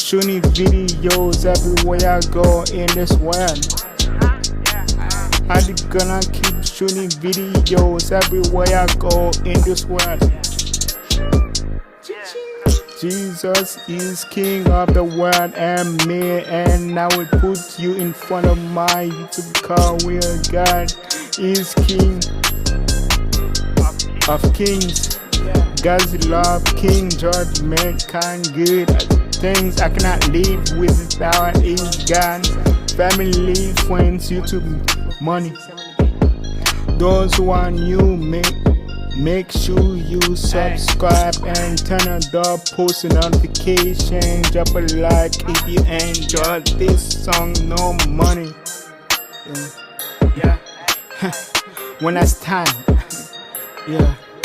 shooting videos everywhere I go in this world. I'm gonna keep shooting videos everywhere I go in this world. Jesus is King of the world and me, and I will put you in front of my YouTube career. God is King of kings. God's love, King judgment, kind, good things I cannot live without is God. Family, friends, YouTube, money. Those who are new, make sure you subscribe and turn on the post notification. Drop a like if you enjoyed this song. No money. Yeah. When that's time. Yeah.